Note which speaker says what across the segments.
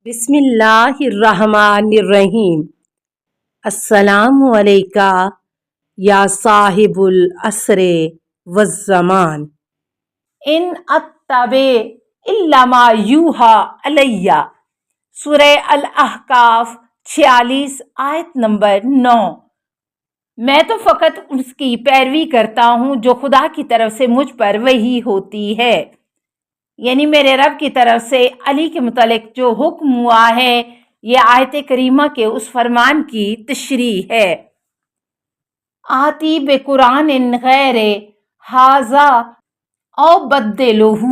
Speaker 1: بسم اللہ الرحمن الرحیم۔ السلام علیکہ یا صاحب العصر والزمان، ان اتبع الا ما یوحی الیہ۔ سورہ الاحقاف 46 آیت نمبر 9۔ میں تو فقط اس کی پیروی کرتا ہوں جو خدا کی طرف سے مجھ پر وحی ہوتی ہے، یعنی میرے رب کی طرف سے علی کے متعلق جو حکم ہوا ہے، یہ آیت کریمہ کے اس فرمان کی تشریح ہے۔ آتی بقرآن غیر ھذا او بدلہ،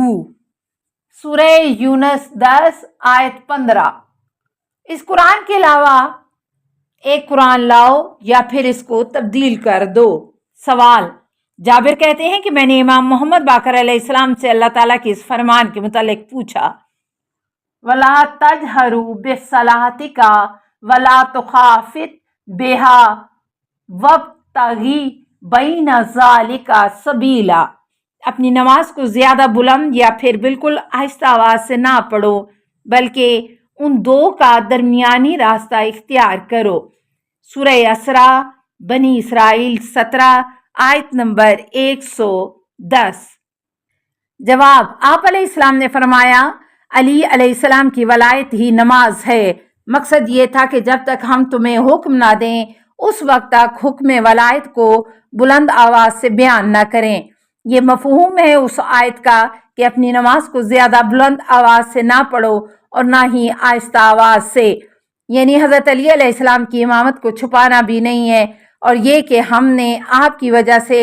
Speaker 1: سورہ یونس 10 آیت 15۔ اس قرآن کے علاوہ ایک قرآن لاؤ یا پھر اس کو تبدیل کر دو۔ سوال: جابر کہتے ہیں کہ میں نے امام محمد باقر علیہ السلام سے اللہ تعالیٰ کے اس فرمان کے متعلق پوچھا، وَلَا تَجْهَرُوا بِصَلَاتِكَ وَلَا تُخَافِتْ بِهَا وَابْتَغِ بَيْنَ ذَلِكَ سَبِيلًا۔ اپنی نماز کو زیادہ بلند یا پھر بالکل آہستہ آواز سے نہ پڑھو، بلکہ ان دو کا درمیانی راستہ اختیار کرو۔ سورہ اسراء بنی اسرائیل 17 آیت نمبر 110۔ جواب: آپ علیہ السلام نے فرمایا، علی علیہ السلام کی ولایت ہی نماز ہے۔ مقصد یہ تھا کہ جب تک ہم تمہیں حکم نہ دیں اس وقت تک حکم ولایت کو بلند آواز سے بیان نہ کریں۔ یہ مفہوم ہے اس آیت کا کہ اپنی نماز کو زیادہ بلند آواز سے نہ پڑھو اور نہ ہی آہستہ آواز سے، یعنی حضرت علی علیہ السلام کی امامت کو چھپانا بھی نہیں ہے، اور یہ کہ ہم نے آپ کی وجہ سے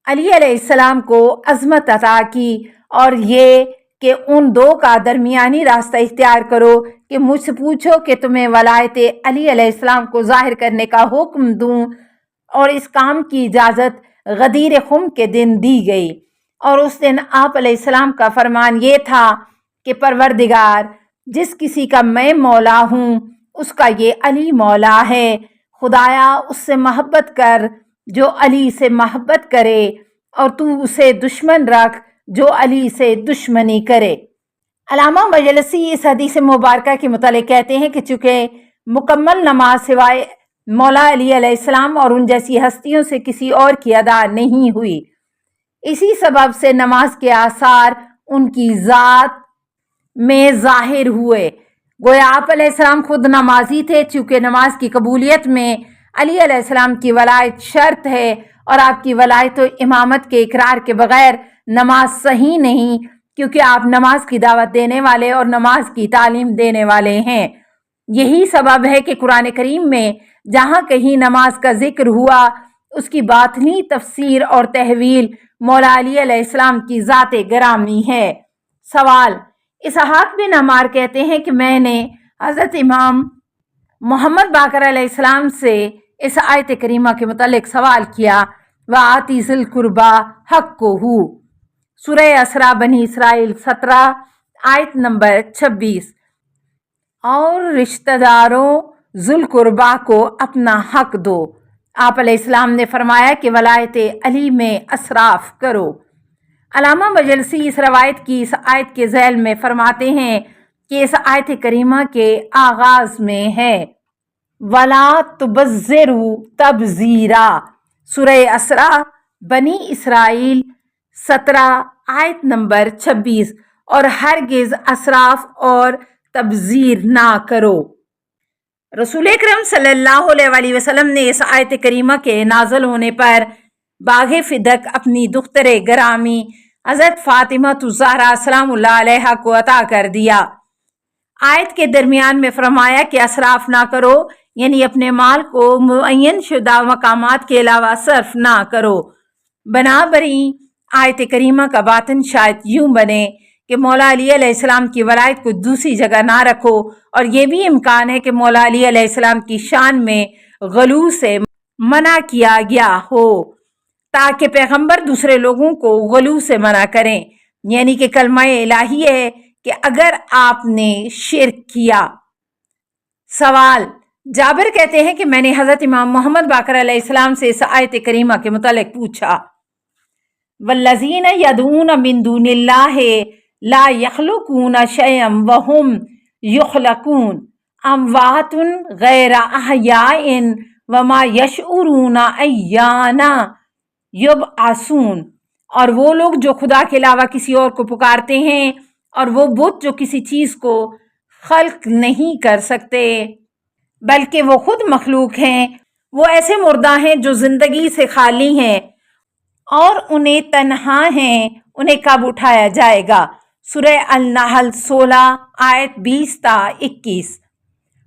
Speaker 1: علی علیہ السلام کو عظمت عطا کی، اور یہ کہ ان دو کا درمیانی راستہ اختیار کرو کہ مجھ سے پوچھو کہ تمہیں ولایت علی علیہ السلام کو ظاہر کرنے کا حکم دوں، اور اس کام کی اجازت غدیر خم کے دن دی گئی۔ اور اس دن آپ علیہ السلام کا فرمان یہ تھا کہ پروردگار، جس کسی کا میں مولا ہوں اس کا یہ علی مولا ہے، خدایا اس سے محبت کر جو علی سے محبت کرے، اور تو اسے دشمن رکھ جو علی سے دشمنی کرے۔ علامہ مجلسی اس حدیث مبارکہ کے متعلق کہتے ہیں کہ چونکہ مکمل نماز سوائے مولا علی علیہ السلام اور ان جیسی ہستیوں سے کسی اور کی ادا نہیں ہوئی، اسی سبب سے نماز کے آثار ان کی ذات میں ظاہر ہوئے۔ گویا آپ علیہ السلام خود نمازی تھے، چونکہ نماز کی قبولیت میں علی علیہ السلام کی ولایت شرط ہے، اور آپ کی ولایت و امامت کے اقرار کے بغیر نماز صحیح نہیں، کیونکہ آپ نماز کی دعوت دینے والے اور نماز کی تعلیم دینے والے ہیں۔ یہی سبب ہے کہ قرآن کریم میں جہاں کہیں نماز کا ذکر ہوا، اس کی باطنی تفسیر اور تحویل مولا علی علیہ السلام کی ذات گرامی ہے۔ سوال: اسحاق بن عمار کہتے ہیں کہ میں نے حضرت امام محمد باقر علیہ السلام سے اس آیت کریمہ کے متعلق سوال کیا، وَآتِ ذِی الْقُرْبَىٰ حَقَّهُ، سورہ اسراء بنی اسرائیل 17 آیت نمبر 26۔ اور رشتہ داروں ذی القربیٰ کو اپنا حق دو۔ آپ علیہ السلام نے فرمایا کہ ولایت علی میں اسراف کرو۔ علامہ مجلسی اس روایت کی اس آیت کے ذیل میں فرماتے ہیں کہ اس آیت کریمہ کے آغاز میں ہے، وَلَا تُبَذِّرُوا تَبْذِیرًا، سورہ اسراء بنی اسرائیل 17 آیت نمبر 26، اور ہرگز اسراف اور تبذیر نہ کرو۔ رسول اکرم صلی اللہ علیہ وآلہ وسلم نے اس آیت کریمہ کے نازل ہونے پر باغ فدق اپنی دختر گرامی حضرت فاطمہ الزہرا سلام اللہ علیہا کو عطا کر دیا۔ آیت کے درمیان میں فرمایا کہ اسراف نہ کرو، یعنی اپنے مال کو معین شدہ مقامات کے علاوہ صرف نہ کرو۔ بنابراین آیت کریمہ کا باطن شاید یوں بنے کہ مولا علی علیہ السلام کی ولایت کو دوسری جگہ نہ رکھو، اور یہ بھی امکان ہے کہ مولا علی علیہ السلام کی شان میں غلو سے منع کیا گیا ہو، تاکہ پیغمبر دوسرے لوگوں کو غلو سے منع کریں، یعنی کہ کلمہ الہی ہے کہ اگر آپ نے شرک کیا۔ سوال: جابر کہتے ہیں کہ میں نے حضرت امام محمد باقر علیہ السلام سے اس آیت کریمہ کے متعلق پوچھا، وَالَّذِينَ يَدْعُونَ مِن دُونِ اللَّهِ لَا يَخْلُقُونَ شَيْئًا وَهُمْ युखलकून अमवातुन गैर अहयाइन वमा यशउरून अय्याना युबअसून। और वो लोग जो खुदा के अलावा किसी और को पुकारते हैं और वो बुत जो किसी चीज़ को खल्क नहीं कर सकते बल्कि वो खुद मखलूक हैं, वो ऐसे मुर्दा हैं जो ज़िंदगी से खाली हैं और उन्हें तन्हा हैं, उन्हें कब उठाया जाएगा। सूरह अल-नहल 16 आयत 20 ता 21।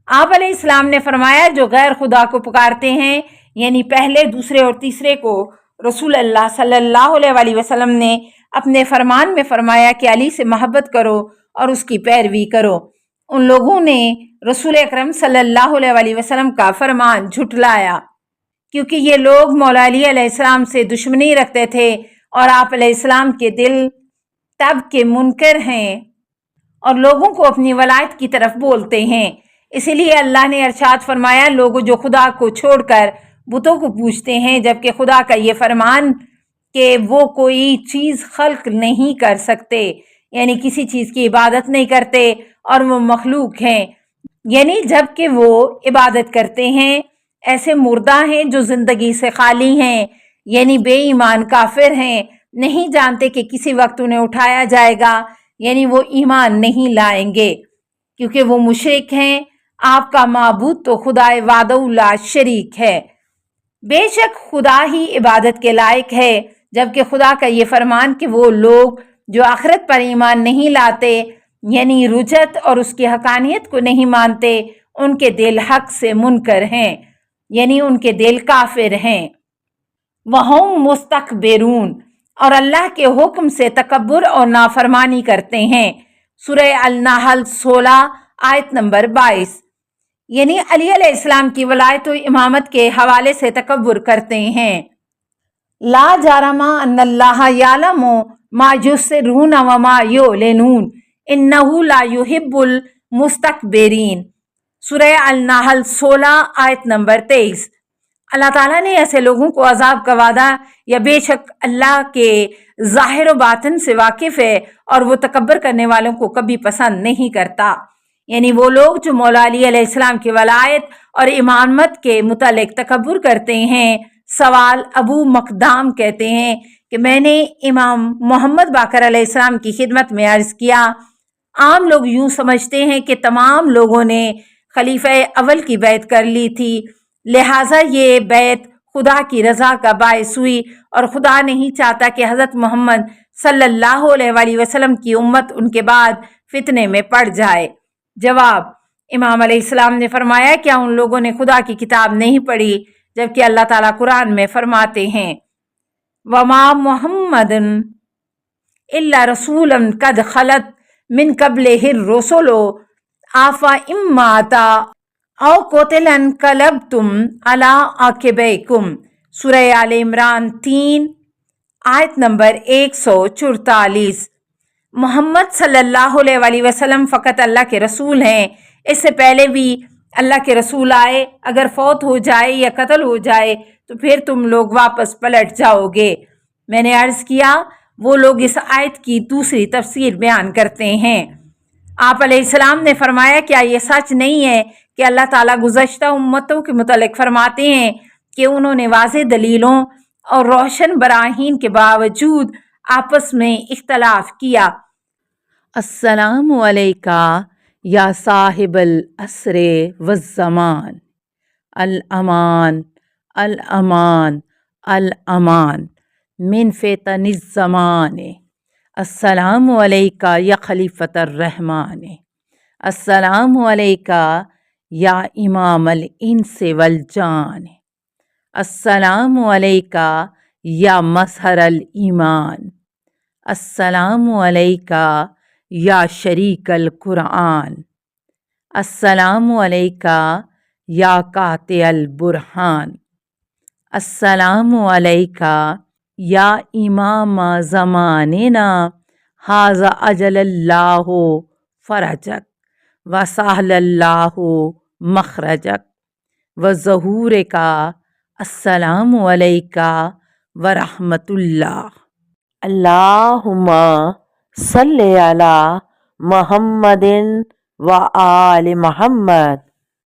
Speaker 1: आप अलैहिस्सलाम ने फरमाया, जो गैर खुदा को पुकारते हैं यानी पहले, दूसरे और तीसरे को रसूल अल्लाह सल्लल्लाहु अलैहि वसल्लम ने अपने फरमान में फरमाया कि अली से मोहब्बत करो और उसकी पैरवी करो। उन लोगों ने रसूल अकरम सल्लल्लाहु अलैहि वसल्लम का फरमान झुटलाया क्योंकि ये लोग मौला अली अलैहिस्सलाम से दुश्मनी रखते थे और आप अलैहिस्सलाम के दिल तब के मुनकर हैं और लोगों को अपनी वलायत की तरफ बोलते हैं। इसीलिए अल्लाह ने इरशाद फरमाया, लोगों जो खुदा को छोड़कर बुतों को पूजते हैं, जबकि खुदा का ये फरमान कि वो कोई चीज़ खल्क नहीं कर सकते, यानी किसी चीज़ की इबादत नहीं करते और वो मखलूक हैं, यानी जबकि वो इबादत करते हैं, ऐसे मुर्दा हैं जो ज़िंदगी से खाली हैं, यानी बेईमान काफिर हैं, नहीं जानते कि किसी वक्त उन्हें उठाया जाएगा, यानी वो ईमान नहीं लाएंगे क्योंकि वो मुशरिक हैं। आपका माबूद तो खुदाए वादउल्ला शरीक है। बेशक खुदा ही इबादत के लायक है, जबकि खुदा का ये फरमान कि वो लोग जो आखिरत पर ईमान नहीं लाते यानी रुजत और उसकी हकानियत को नहीं मानते, उनके दिल हक से मुनकर हैं, यानी उनके दिल काफिर हैं। वहुम मुस्तकबिरून, और अल्लाह के हुक्म से तकब्बुर और नाफरमानी करते हैं। सूरह अल-नहल 16 आयत नंबर 22, यानी अली अलैहिस्सलाम की वलायत और इमामत के हवाले से तकब्बुर करते हैं। ला जारमा अन्नल्लाह यालमु मा युस्सिरून व मा युलिनून इन्नहु ला युहिब्बुल मुस्तकबिरीन। सूरह अल-नहल 16 आयत नंबर 23। अल्लाह ताला ने ऐसे लोगों को अजाब का वादा या बेशक अल्लाह के ज़ाहिर व बातिन से वाकिफ़ है और वो तकब्बर करने वालों को कभी पसंद नहीं करता, यानी वो लोग जो मौला अली अलैहिस्सलाम की वलायत और इमामत के मुतालिक तकब्बुर करते हैं। सवाल अबू मकदाम कहते हैं कि मैंने इमाम मोहम्मद बाकर अलैहिस्सलाम की खिदमत में अर्ज़ किया, आम लोग यूँ समझते हैं कि तमाम लोगों ने खलीफा अव्वल की बैत कर ली थी, लिहाजा ये बैत खुदा की रज़ा का बायस हुई और खुदा नहीं चाहता कि हज़रत मोहम्मद सल्लल्लाहु अलैहि वसल्लम की उम्मत उनके बाद फितने में पड़ जाए। जवाब, इमाम अलैहिस्सलाम ने फरमाया, क्या उन लोगों ने खुदा की किताब नहीं पढ़ी, जबकि अल्लाह ताला कुरान में फरमाते हैं, वमा मुहम्मदन इल्ला रसूलन कद खलत मिन क़ब्लिहिर रुसुलु आफा इम्माता औ कोतिलन कलबतुम अला आकिबैकुम। सूरह आले इमरान 3 आयत नंबर 144। मोहम्मद सल्लल्लाहु अलैहि वसल्लम फ़कत अल्लाह के रसूल हैं, इससे पहले भी अल्लाह के रसूल आए, अगर फौत हो जाए या कत्ल हो जाए तो फिर तुम लोग वापस पलट जाओगे। मैंने अर्ज़ किया, वो लोग इस आयत की दूसरी तफसीर बयान करते हैं। आप अलैहिस्सलाम ने फरमाया, क्या ये सच नहीं है कि अल्लाह ताला गुज़श्ता उम्मतों के मुतालिक फरमाते हैं कि उन्होंने वाज़ेह दलीलों और रोशन बराहीन के बावजूद आपस में इख्तलाफ किया। अस्सलामु अलैका या साहिबल असरे वज़्ज़मान, अल अमान अल अमान अल अमान मिन फ़ितनिज़ ज़माने। अस्सलामु अलैका या खलीफतर रहमान, अस्सलामु अलैका या इमाम अल इंस वल जान, अस्सलामु अलैका या मज़हर अल ईमान, अस्सलामु अलैका या शरीक अल कुरान, अस्सलामु अलैका या काति अल बुरहान, अस्सलामु अलैका या इमाम ज़मानिना हाज़ा अजलल्लाहु फ़रजक व सहलल्लाहु मखरजक व ज़हूर का। अस्सलामु अलैका व रहमतुल्लाह। अल्लाहुम्मा सल्लि अला मुहम्मदिन
Speaker 2: وآل محمد.